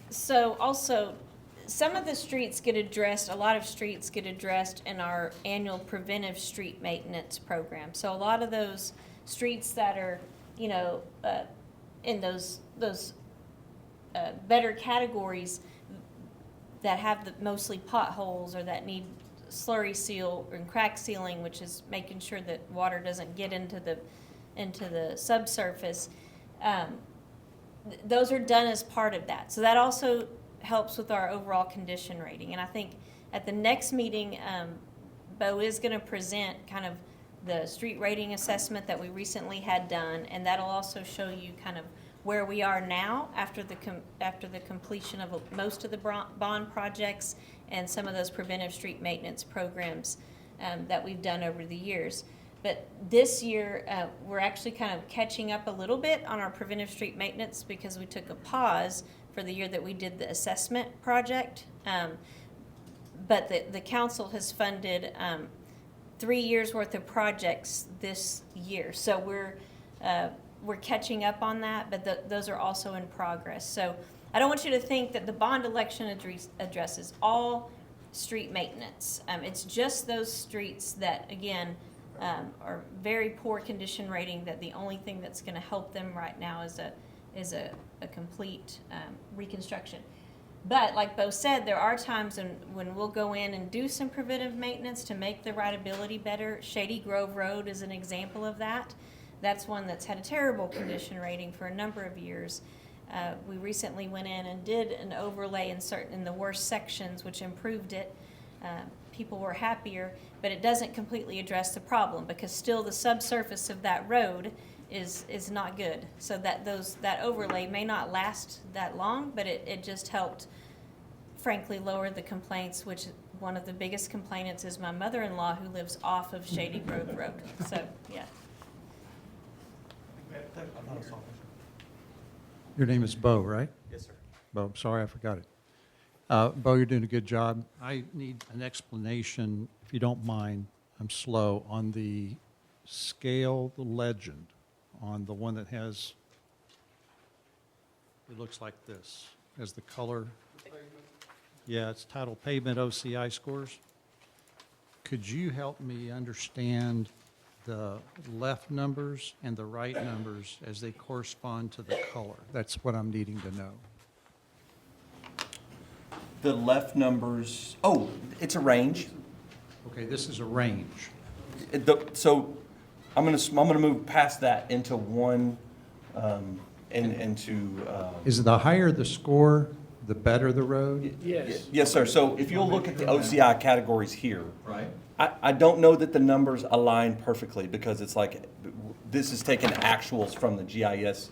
So also, some of the streets get addressed, a lot of streets get addressed in our annual preventive street maintenance program. So a lot of those streets that are, in those better categories that have mostly potholes or that need slurry seal and crack sealing, which is making sure that water doesn't get into the subsurface. Those are done as part of that. So that also helps with our overall condition rating. And I think at the next meeting, Bo is going to present kind of the street rating assessment that we recently had done, and that'll also show you kind of where we are now after the completion of most of the bond projects and some of those preventive street maintenance programs that we've done over the years. But this year, we're actually kind of catching up a little bit on our preventive street maintenance because we took a pause for the year that we did the assessment project. But the council has funded 3 years worth of projects this year. So we're catching up on that, but those are also in progress. So I don't want you to think that the bond election addresses all street maintenance. It's just those streets that, again, are very poor condition rating, that the only thing that's going to help them right now is a complete reconstruction. But like Bo said, there are times when we'll go in and do some preventive maintenance to make the rideability better. Shady Grove Road is an example of that. That's one that's had a terrible condition rating for a number of years. We recently went in and did an overlay in the worst sections, which improved it. People were happier, but it doesn't completely address the problem because still the subsurface of that road is not good. So that overlay may not last that long, but it just helped, frankly, lower the complaints, which one of the biggest complainants is my mother-in-law who lives off of Shady Grove Road. So, yeah. Your name is Bo, right? Yes, sir. Bo, I'm sorry, I forgot it. Bo, you're doing a good job. I need an explanation, if you don't mind, I'm slow, on the scale, the legend, on the one that has, it looks like this, has the color. Yeah, it's titled Pavement OCI Scores. Could you help me understand the left numbers and the right numbers as they correspond to the color? That's what I'm needing to know. The left numbers, oh, it's a range. Okay, this is a range. So I'm gonna move past that into one, Is the higher the score, the better the road? Yes. Yes, sir. So if you'll look at the OCI categories here. Right. I don't know that the numbers align perfectly because it's like, this is taking actuals from the GIS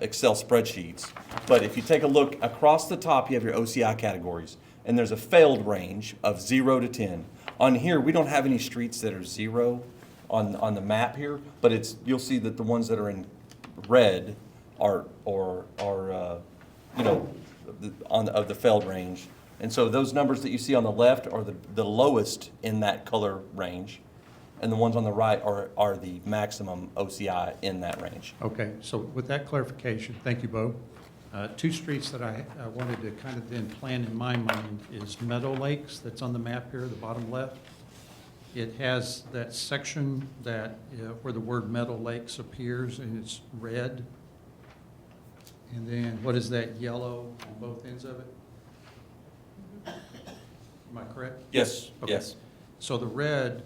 Excel spreadsheets. But if you take a look across the top, you have your OCI categories, and there's a failed range of 0 to 10. On here, we don't have any streets that are 0 on the map here, but you'll see that the ones that are in red are of the failed range. And so those numbers that you see on the left are the lowest in that color range, and the ones on the right are the maximum OCI in that range. Okay, so with that clarification, thank you, Bo. Two streets that I wanted to kind of then plan in my mind is Meadow Lakes, that's on the map here, the bottom left. It has that section that where the word Meadow Lakes appears, and it's red. And then what is that yellow on both ends of it? Am I correct? Yes, Okay. yes. So the red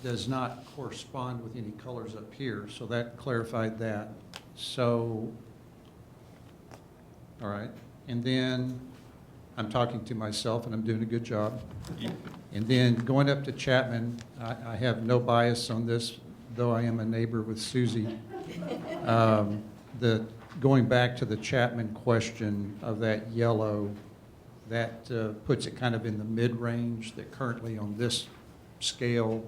does not correspond with any colors up here, so that clarified that. So, all right, and then I'm talking to myself and I'm doing a good job. And then going up to Chapman, I have no bias on this, though I am a neighbor with Susie. Going back to the Chapman question of that yellow, that puts it kind of in the mid-range, that currently on this scale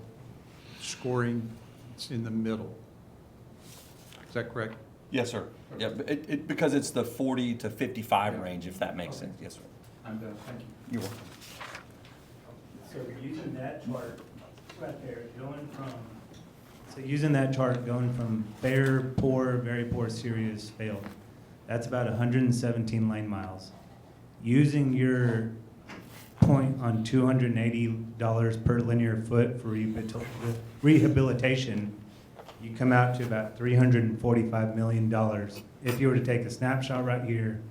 scoring, it's in the middle. Is that correct? Yes, sir. Yeah, because it's the 40 to 55 range, if that makes sense. Yes, sir. I'm done, thank you. You're welcome. So using that chart right there, using that chart going from fair, poor, very poor, serious, failed, that's about 117 lane miles. Using your point on $280 per linear foot for rehabilitation, you come out to about $345 million if you were to take a snapshot right here,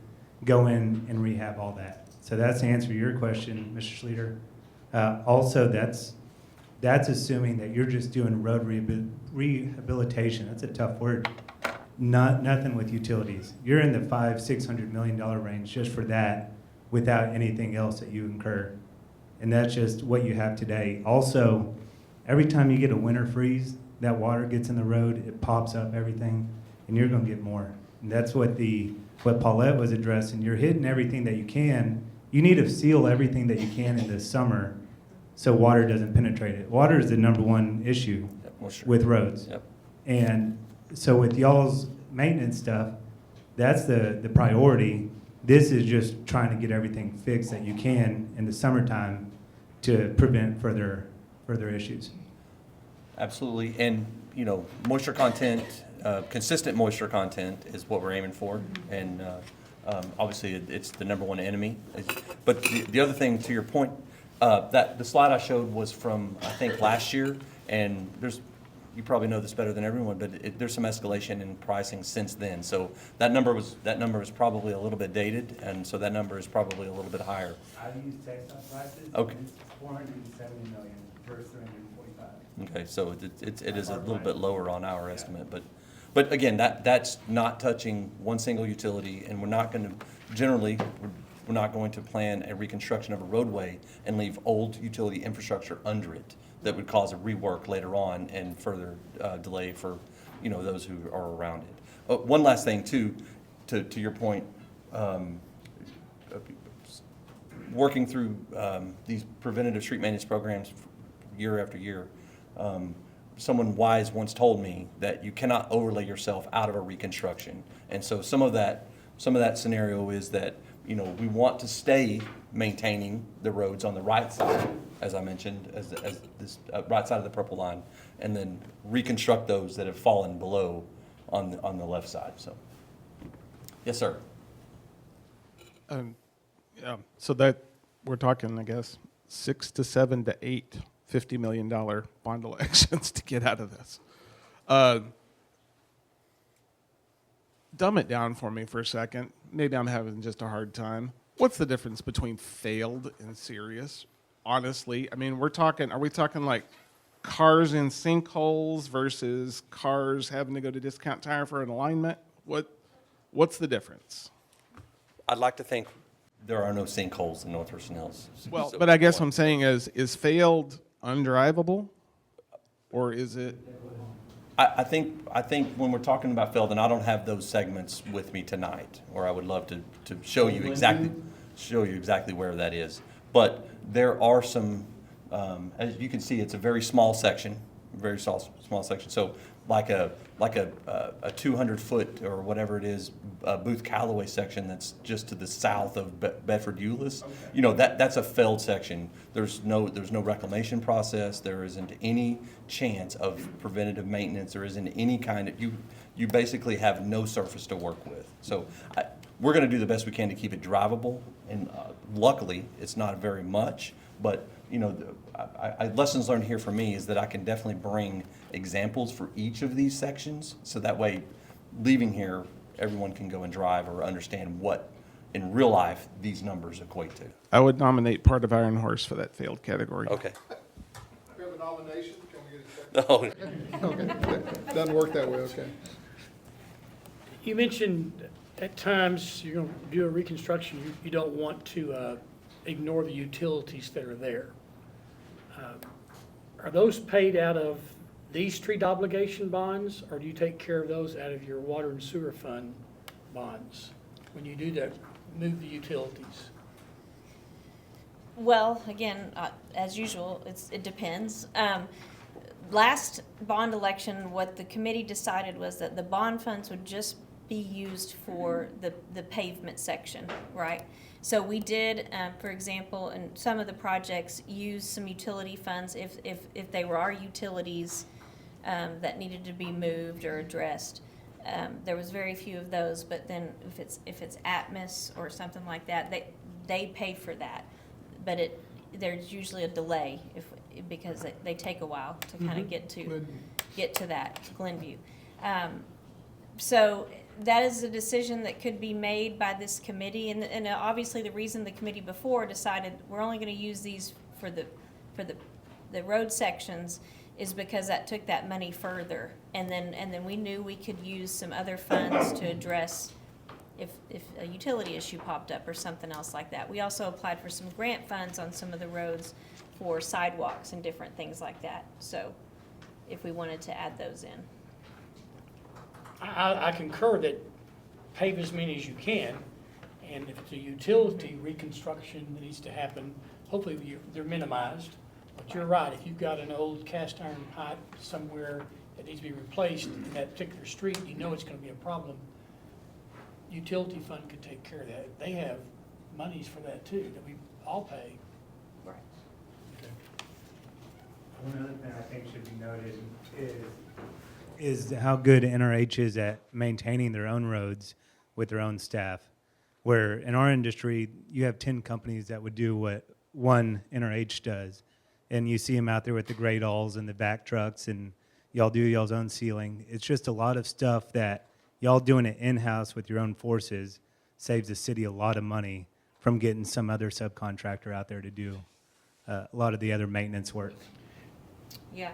go in and rehab all that. So that's to answer your question, Mr. Schluter. Also, that's assuming that you're just doing road rehabilitation. That's a tough word. Nothing with utilities. You're in the $500–600 million range just for that, without anything else that you incur. And that's just what you have today. Also, every time you get a winter freeze, that water gets in the road, it pops up everything, and you're gonna get more. And that's what Paulette was addressing. You're hitting everything that you can. You need to seal everything that you can in the summer so water doesn't penetrate it. Water is the #1 issue with roads. Yep. And so with y'all's maintenance stuff, that's the priority. This is just trying to get everything fixed that you can in the summertime to prevent further issues. Absolutely. And, moisture content, consistent moisture content is what we're aiming for. And obviously, it's the #1 enemy. But the other thing, to your point, that the slide I showed was from, I think, last year. And there's you probably know this better than everyone, but there's some escalation in pricing since then. So that number was probably a little bit dated, and so that number is probably a little bit higher. I've used TxDOT prices. Okay. It's 470 million versus 345. Okay, so it is a little bit lower on our estimate, but again, that's not touching one single utility, and we're not going to, generally, we're not going to plan a reconstruction of a roadway and leave old utility infrastructure under it that would cause a rework later on and further delay for, those who are around it. One last thing too, to your point, working through these preventative street maintenance programs year after year, someone wise once told me that you cannot overlay yourself out of a reconstruction. And so some of that scenario is that, we want to stay maintaining the roads on the right side, as I mentioned, as this right side of the purple line, and then reconstruct those that have fallen below on the left side. So, yes, sir. Yeah, so that we're talking, I guess, 6 to 7 to 8 $50 million bond elections to get out of this. Dumb it down for me for a second. Maybe I'm having just a hard time. What's the difference between failed and serious? Honestly, I mean, are we talking like cars in sinkholes versus cars having to go to Discount Tire for an alignment? What's the difference? I'd like to think there are no sinkholes in North Richland Hills. Well, but I guess what I'm saying is failed undrivable, or is it? I think when we're talking about failed, and I don't have those segments with me tonight, or I would love to show you exactly where that is. But there are some, as you can see, it's a very small section, small section. So like a 200-foot or whatever it is, Booth Callaway section that's just to the south of Bedford Euless. Okay. That's a failed section. There's no reclamation process. There isn't any chance of preventative maintenance. There isn't any kind of you basically have no surface to work with. So we're going to do the best we can to keep it drivable, and luckily it's not very much. But lessons learned here for me is that I can definitely bring examples for each of these sections, so that way, leaving here, everyone can go and drive or understand what, in real life, these numbers equate to. I would nominate part of Iron Horse for that failed category. Okay. We have a nomination. Can we get a second? No. Okay. Doesn't work that way. Okay. You mentioned at times you're going to do a reconstruction, you don't want to ignore the utilities that are there. Are those paid out of these street obligation bonds, or do you take care of those out of your water and sewer fund bonds when you do that, move the utilities? Well, again, as usual, it depends. Last bond election, what the committee decided was that the bond funds would just be used for the pavement section, right? So we did, for example, in some of the projects, use some utility funds if they were our utilities that needed to be moved or addressed. There was very few of those, but then if it's Atmos or something like that, they pay for that. But there's usually a delay because they take a while to kind of get to that Glenview. So that is a decision that could be made by this committee, and obviously the reason the committee before decided we're only going to use these for the road sections is because that took that money further, and then we knew we could use some other funds to address if a utility issue popped up or something else like that. We also applied for some grant funds on some of the roads for sidewalks and different things like that. So if we wanted to add those in. I concur that pave as many as you can, and if it's a utility reconstruction that needs to happen, hopefully they're minimized. But you're right, if you've got an old cast iron pipe somewhere that needs to be replaced in that particular street, you know it's going to be a problem. Utility fund could take care of that. They have monies for that too, that we all pay. Right. Okay. One other thing I think should be noted is how good NRH is at maintaining their own roads with their own staff. Where in our industry, you have 10 companies that would do what one NRH does. And you see them out there with the great alls and the back trucks and, Y'all do y'all's own sealing. It's just a lot of stuff that y'all doing it in-house with your own forces saves the city a lot of money from getting some other subcontractor out there to do a lot of the other maintenance work. Yeah.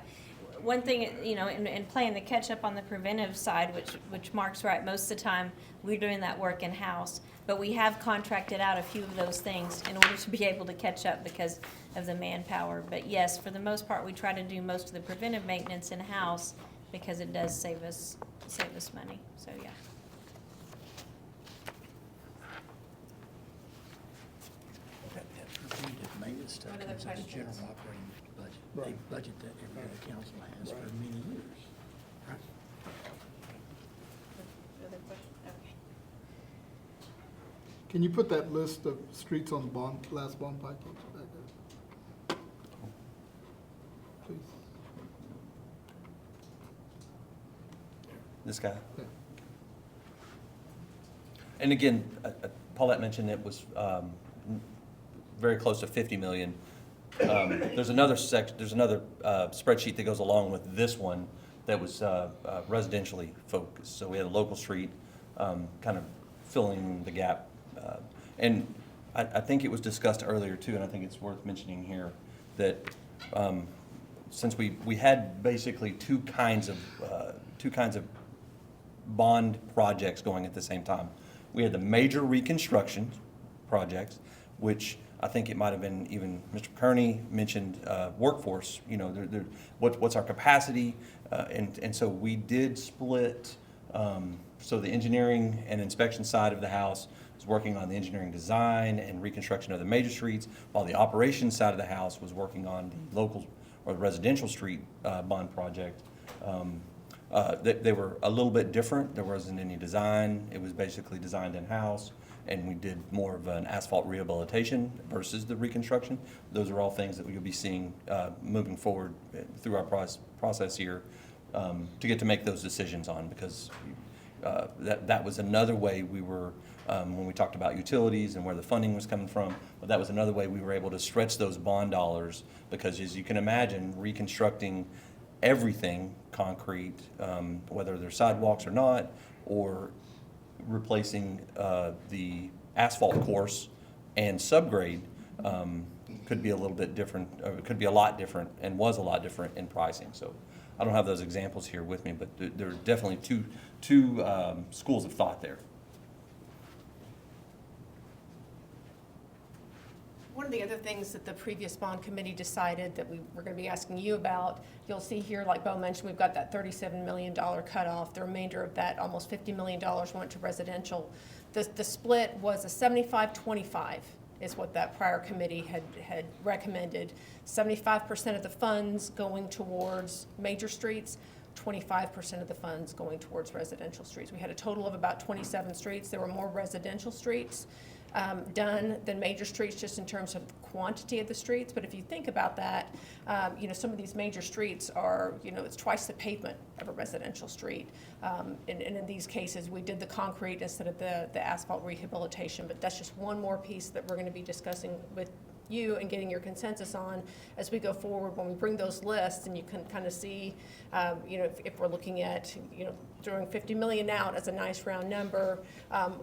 One thing, you know, in playing the catch-up on the preventive side, which Mark's right, most of the time, we're doing that work in-house. But we have contracted out a few of those things in order to be able to catch up because of the manpower. But yes, for the most part, we try to do most of the preventive maintenance in-house because it does save us money. So, yeah. Maintenance stuff What other comes out of general questions? operating budget. Right. They budget that every other council has for many years. Other question? Okay. Can you put that list of streets on the last bond package back there? Please. This guy. Yeah. And again, Paulette mentioned it was very close to 50 million. There's another spreadsheet that goes along with this one that was residentially focused. So we had a local street kind of filling the gap. And I think it was discussed earlier too, and I think it's worth mentioning here that since we had basically two kinds of bond projects going at the same time. We had the major reconstruction projects, which I think it might have been even Mr. Kearney mentioned workforce. You know, what's our capacity, and so we did split. So the engineering and inspection side of the house was working on the engineering design and reconstruction of the major streets, while the operations side of the house was working on the local or the residential street bond project. They were a little bit different. There wasn't any design. It was basically designed in-house, and we did more of an asphalt rehabilitation versus the reconstruction. Those are all things that we'll be seeing moving forward through our process here to get to make those decisions on, because that was another way we were, when we talked about utilities and where the funding was coming from, but that was another way we were able to stretch those bond dollars, because as you can imagine, reconstructing everything concrete, whether they're sidewalks or not, or replacing the asphalt course and subgrade could be a little bit different, or it could be a lot different, and was a lot different in pricing. So I don't have those examples here with me, but there are definitely two schools of thought there. One of the other things that the previous bond committee decided that we were going to be asking you about, you'll see here, like Bo mentioned, we've got that $37 million cutoff. The remainder of that, almost $50 million, went to residential. The split was a 75-25 is what that prior committee had recommended. 75% of the funds going towards major streets, 25% of the funds going towards residential streets. We had a total of about 27 streets. There were more residential streets done than major streets, just in terms of quantity of the streets. But if you think about that, you know, some of these major streets are, you know, it's twice the pavement of a residential street. And in these cases, we did the concrete instead of the asphalt rehabilitation. But that's just one more piece that we're going to be discussing with you and getting your consensus on as we go forward when we bring those lists, and you can kind of see, you know, if we're looking at, you know, throwing 50 million out as a nice round number,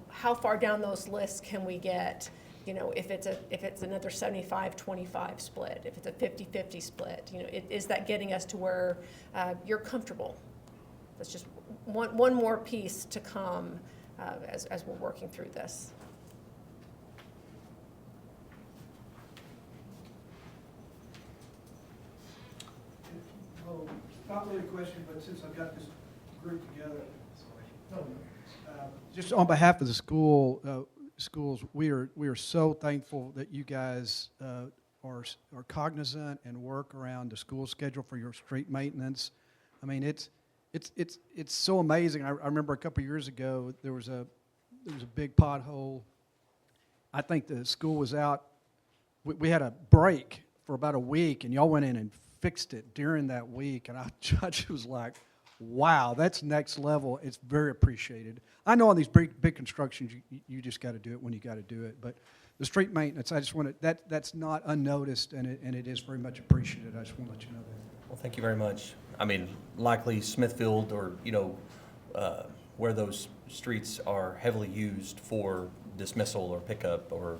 how far down those lists can we get? You know, if it's another 75-25 split, if it's a 50-50 split, you know, is that getting us to where you're comfortable? That's just one more piece to come as we're working through this. Well, not really a question, but since I've got this group together, just on behalf of the schools, we are so thankful that you guys are cognizant and work around the school schedule for your street maintenance. I mean, it's so amazing. I remember a couple of years ago there was a big pothole. I think the school was out. We had a break for about a week, and y'all went in and fixed it during that week, and I just was like, wow, that's next level. It's very appreciated. I know on these big constructions, you just got to do it when you got to do it, but the street maintenance, I just want to, that's not unnoticed, and it is very much appreciated. I just want to let you know that. Well, thank you very much. I mean, likely Smithfield or, where those streets are heavily used for dismissal or pickup or,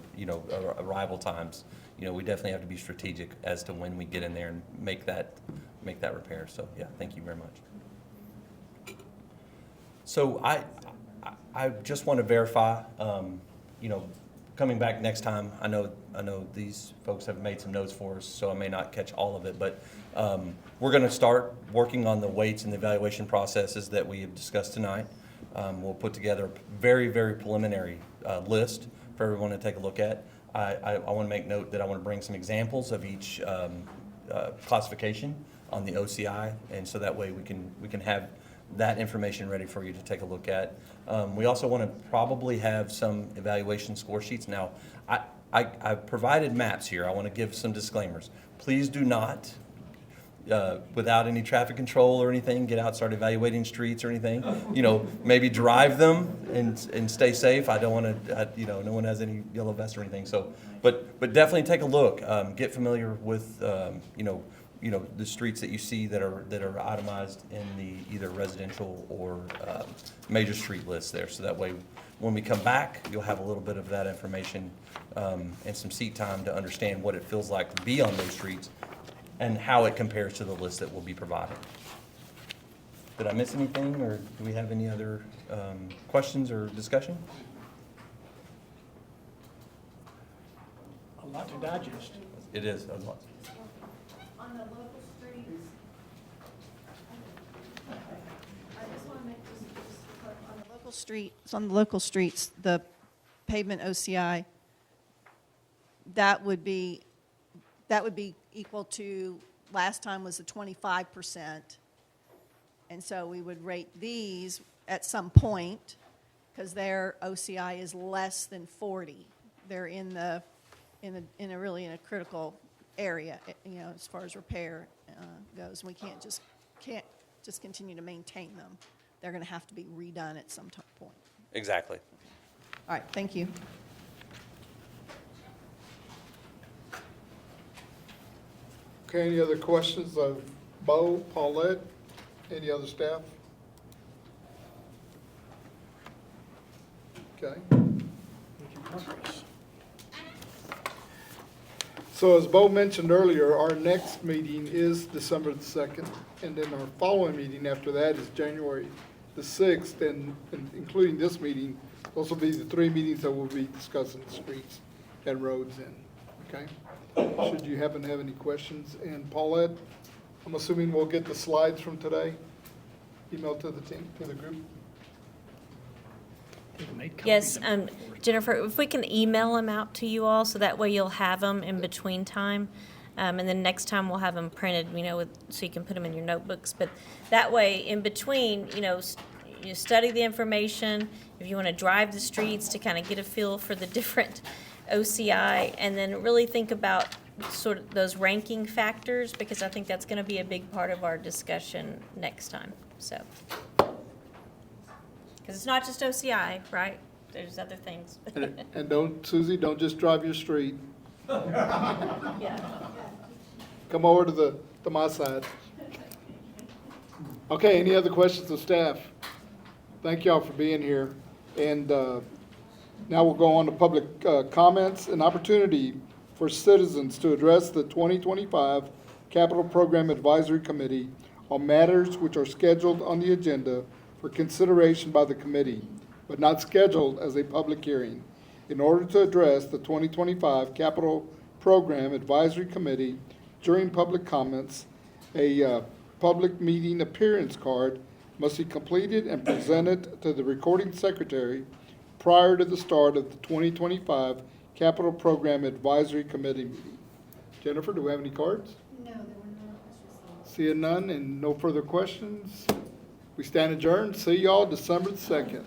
arrival times, we definitely have to be strategic as to when we get in there and make that repair. So, yeah, thank you very much. So I just want to verify, coming back next time, I know these folks have made some notes for us, so I may not catch all of it, but we're going to start working on the weights and the evaluation processes that we have discussed tonight. We'll put together a very, very preliminary list for everyone to take a look at. I want to make note that I want to bring some examples of each classification on the OCI, and so that way we can have that information ready for you to take a look at. We also want to probably have some evaluation score sheets. Now, I've provided maps here. I want to give some disclaimers. Please do not, without any traffic control or anything, get out and start evaluating streets or anything. Maybe drive them and stay safe. I don't want to, no one has any yellow vests or anything. So, but definitely take a look. Get familiar with, the streets that you see that are itemized in the either residential or major street list there. So that way, when we come back, you'll have a little bit of that information and some seat time to understand what it feels like to be on those streets and how it compares to the list that will be provided. Did I miss anything, or do we have any other questions or discussion? A lot to digest. It is a lot. On the local streets, I just want to make this on the local streets, the pavement OCI, that would be equal to, last time was the 25%. And so we would rate these at some point, because their OCI is less than 40. They're in a critical area, as far as repair goes. We can't just continue to maintain them. They're going to have to be redone at some point. Exactly. All right, thank you. Okay, any other questions of Bo, Paulette, any other staff? Okay. Making progress. So as Bo mentioned earlier, our next meeting is December the 2nd, and then our following meeting after that is January the 6th, and including this meeting, those will be the 3 meetings that we'll be discussing the streets and roads in, okay? Should you happen to have any questions? And Paulette, I'm assuming we'll get the slides from today, emailed to the team, to the group? Yes, Jennifer, if we can email them out to you all, so that way you'll have them in between time. And then next time we'll have them printed, so you can put them in your notebooks. But that way, in between, you study the information. If you want to drive the streets to kind of get a feel for the different OCI, and then really think about sort of those ranking factors, because I think that's going to be a big part of our discussion next time. So, because it's not just OCI, right? There's other things. And don't, Susie, don't just drive your street. Yeah. Come over to my side. Okay, any other questions of staff? Thank y'all for being here. And now we'll go on to public comments. An opportunity for citizens to address the 2025 Capital Program Advisory Committee on matters which are scheduled on the agenda for consideration by the committee, but not scheduled as a public hearing. In order to address the 2025 Capital Program Advisory Committee during public comments, a public meeting appearance card must be completed and presented to the recording secretary prior to the start of the 2025 Capital Program Advisory Committee meeting. Jennifer, do we have any cards? No, there were no. Seeing none and no further questions, we stand adjourned. See y'all December the 2nd.